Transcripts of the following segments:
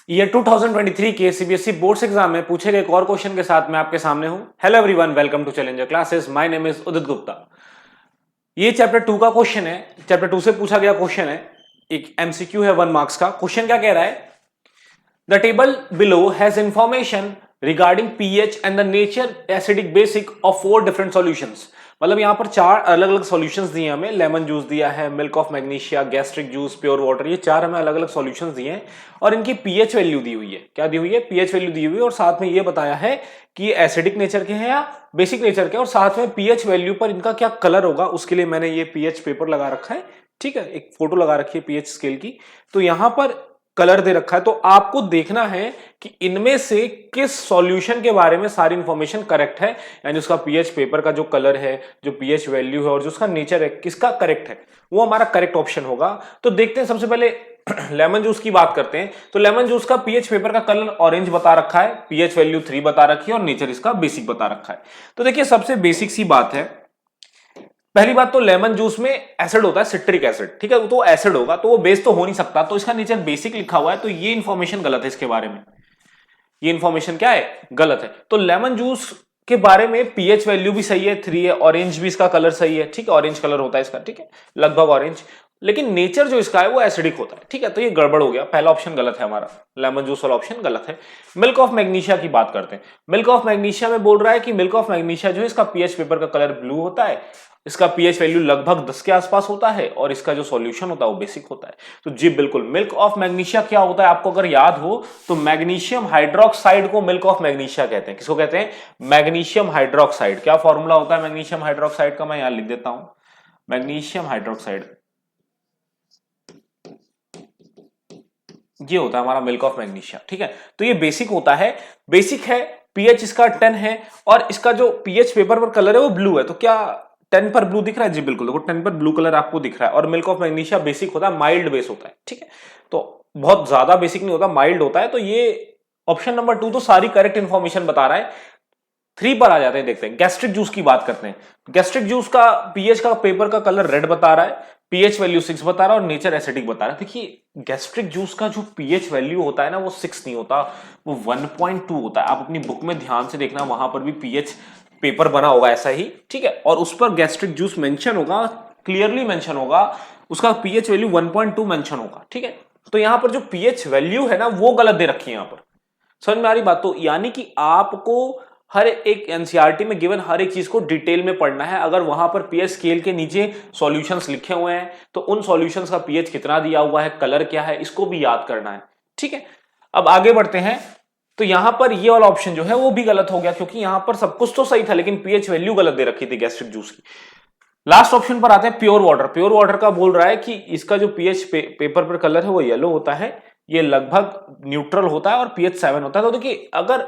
Year 2023 के CBSE boards exam में पूछे गए एक और क्वेश्चन के साथ मैं आपके सामने हूं। Hello everyone, welcome to challenger classes. My name is Udit Gupta. ये चैप्टर 2 का क्वेश्चन है। चैप्टर 2 से पूछा गया क्वेश्चन है, एक एमसीक्यू है 1 मार्क्स का। क्वेश्चन क्या कह रहा है? The table below has information regarding pH and the nature acidic basic of 4 different solutions. मतलब यहां पर 4 अलग अलग सॉल्यूशंस दिए हमें। लेमन जूस दिया है, milk of magnesia, gastric juice, pure water, ये 4 हमें अलग अलग सॉल्यूशंस दिए हैं और इनकी पीएच वैल्यू दी हुई है। क्या दी हुई है? पीएच वैल्यू दी हुई है और साथ में ये बताया है कि एसिडिक नेचर के हैं या बेसिक नेचर के, और साथ में पीएच वैल्यू पर इनका क्या कलर होगा उसके लिए मैंने ये पीएच पेपर लगा रखा है। ठीक है, एक फोटो लगा रखी है पीएच स्केल की। तो यहां पर कलर दे रखा है, तो आपको देखना है कि इनमें से किस सॉल्यूशन के बारे में सारी इंफॉर्मेशन करेक्ट है, यानी उसका पीएच पेपर का जो कलर है, जो पीएच वैल्यू है और जो उसका नेचर है, किसका करेक्ट है, वो हमारा करेक्ट ऑप्शन होगा। तो देखते हैं, सबसे पहले लेमन जूस की बात करते हैं। तो लेमन जूस का पीएच पेपर का कलर ऑरेंज बता रखा है, पीएच वैल्यू 3 बता रखी है और नेचर इसका बेसिक बता रखा है। तो देखिए, सबसे बेसिक सी बात है, पहली बात तो लेमन जूस में एसिड होता है, सिट्रिक एसिड। ठीक है, तो एसिड होगा तो वो बेस तो हो नहीं सकता, तो इसका नेचर बेसिक लिखा हुआ है, तो ये इंफॉर्मेशन गलत है। इसके बारे में ये इंफॉर्मेशन क्या है? गलत है। तो लेमन जूस के बारे में पीएच वैल्यू भी सही है, 3 है, ऑरेंज भी इसका कलर सही है। ठीक है, ऑरेंज कलर होता है इसका, ठीक है, लगभग ऑरेंज, लेकिन नेचर जो इसका है वो एसिडिक होता है। ठीक है, तो ये गड़बड़ हो गया, पहला ऑप्शन गलत है हमारा, लेमन जूस वाला ऑप्शन गलत है। मिल्क ऑफ मैग्नीशिया की बात करते हैं। मिल्क ऑफ मैग्नीशिया में बोल रहा है कि मिल्क ऑफ मैग्नीशिया जो है, इसका पीएच पेपर का कलर ब्लू होता है, इसका पीएच वैल्यू लगभग 10 के आसपास होता है और इसका जो सॉल्यूशन होता है वो बेसिक होता है। तो जी बिल्कुल, मिल्क ऑफ मैग्नीशिया क्या होता है आपको अगर याद हो तो मैग्नीशियम हाइड्रोक्साइड को मिल्क ऑफ मैग्नीशिया कहते हैं। किसको कहते हैं? Magnesium hydroxide. क्या फॉर्मूला होता है मैग्नीशियम हाइड्रोक्साइड का? मैं यहां लिख देता हूं, मैग्नीशियम हाइड्रोक्साइड ये होता है हमारा मिल्क ऑफ मैग्नीशिया। ठीक है, तो ये बेसिक होता है, बेसिक है, पीएच इसका 10 है और इसका जो पीएच पेपर पर कलर है वो ब्लू है। तो क्या 10 पर ब्लू दिख रहा है? जी बिल्कुल, देखो 10 पर ब्लू कलर आपको दिख रहा है। और मिल्क ऑफ मैग्नीशिया बेसिक होता है, माइल्ड बेस होता है। ठीक है, तो बहुत ज्यादा बेसिक नहीं होता, माइल्ड होता है। तो ये ऑप्शन नंबर 2 तो सारी करेक्ट इंफॉर्मेशन बता रहा है। 3 पर आ जाते हैं, देखते हैं गैस्ट्रिक जूस की बात करते हैं। गैस्ट्रिक जूस का पीएच का पेपर का कलर रेड बता रहा है, पीएच वैल्यू 6 बता रहा है और नेचर एसिडिक बता रहा है। देखिए, गैस्ट्रिक जूस का जो पीएच वैल्यू होता है ना, वो 6 नहीं होता, वो 1.2 होता है। आप अपनी बुक में ध्यान से देखना, वहां पर भी पीएच पेपर बना होगा ऐसा ही। ठीक है, और उस पर गैस्ट्रिक जूस मेंशन होगा, क्लियरली मेंशन होगा, उसका पीएच वैल्यू 1.2 मेंशन होगा। ठीक है, तो यहां पर जो पीएच वैल्यू है ना, वो गलत दे रखी है यहां पर। समझ में आ रही बात? तो यानी कि आपको हर एक एनसीईआरटी में गिवन हर एक चीज को डिटेल में पढ़ना है। अगर वहां पर पीएच स्केल के नीचे सॉल्यूशंस लिखे हुए हैं तो उन सॉल्यूशंस का पीएच कितना दिया हुआ है, कलर क्या है, इसको भी याद करना है। ठीक है, अब आगे बढ़ते हैं। तो यहां पर ये वाला ऑप्शन जो है वो भी गलत हो गया, क्योंकि यहां पर सब कुछ तो सही था लेकिन पीएच वैल्यू गलत दे रखी थी गैस्ट्रिक जूस की। लास्ट ऑप्शन पर आते हैं, प्योर वाटर। प्योर वाटर का बोल रहा है कि इसका जो पीएच पेपर पर कलर है वो येलो होता है, ये लगभग न्यूट्रल होता है और पीएच 7 होता है। तो देखिए, अगर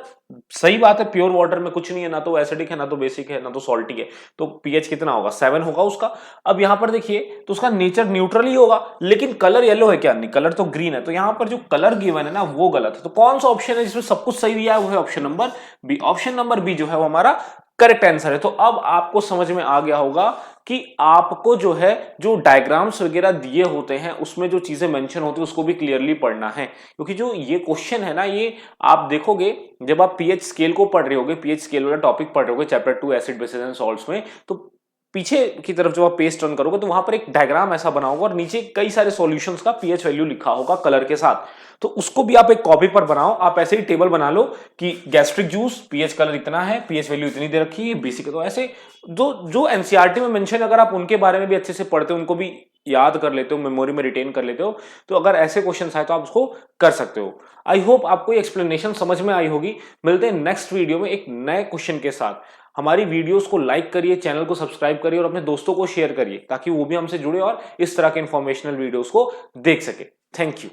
सही बात है, प्योर वाटर में कुछ नहीं है, ना तो एसिडिक है, ना तो बेसिक है, ना तो सॉल्टी है, तो पीएच कितना होगा? 7 होगा उसका। अब यहां पर देखिए, तो उसका नेचर न्यूट्रल ही होगा, लेकिन कलर येलो है क्या? नहीं, कलर तो ग्रीन है। तो यहां पर जो कलर गिवन है ना, वो गलत है। तो कौन सा ऑप्शन है जिसमें सब कुछ सही दिया है? वो है option number b. Option number b जो है वो हमारा करेक्ट आंसर है। तो अब आपको समझ में आ गया होगा कि आपको जो है, जो डायग्राम्स वगैरह दिए होते हैं उसमें जो चीजें मेंशन होती है उसको भी क्लियरली पढ़ना है, क्योंकि जो ये क्वेश्चन है ना, ये आप देखोगे जब आप पीएच स्केल को पढ़ रहे होगे, पीएच स्केल वाला टॉपिक पढ़ रहे होगे chapter 2 acid basis and salts में, तो पीछे की तरफ जब आप पेज टर्न करोगे तो वहां पर एक डायग्राम ऐसा बना होगा और नीचे कई सारे सॉल्यूशंस का पीएच वैल्यू लिखा होगा कलर के साथ। तो उसको भी आप एक कॉपी पर बनाओ, आप ऐसे ही टेबल बना लो कि गैस्ट्रिक जूस पीएच कलर इतना है, पीएच वैल्यू इतनी दे रखी है, बेसिक। तो ऐसे जो जो एनसीईआरटी में मेंशन, अगर आप उनके बारे में भी अच्छे से पढ़ते हो, उनको भी याद कर लेते हो, मेमोरी में रिटेन कर लेते हो, तो अगर ऐसे क्वेश्चन आए तो आप उसको कर सकते हो। आई होप आपको ये एक्सप्लेनेशन समझ में आई होगी। मिलते हैं नेक्स्ट वीडियो में एक नए क्वेश्चन के साथ। हमारी वीडियोस को लाइक करिए, चैनल को सब्सक्राइब करिए और अपने दोस्तों को शेयर करिए, ताकि वो भी हमसे जुड़े और इस तरह के इंफॉर्मेशनल वीडियोस को देख सके। Thank you.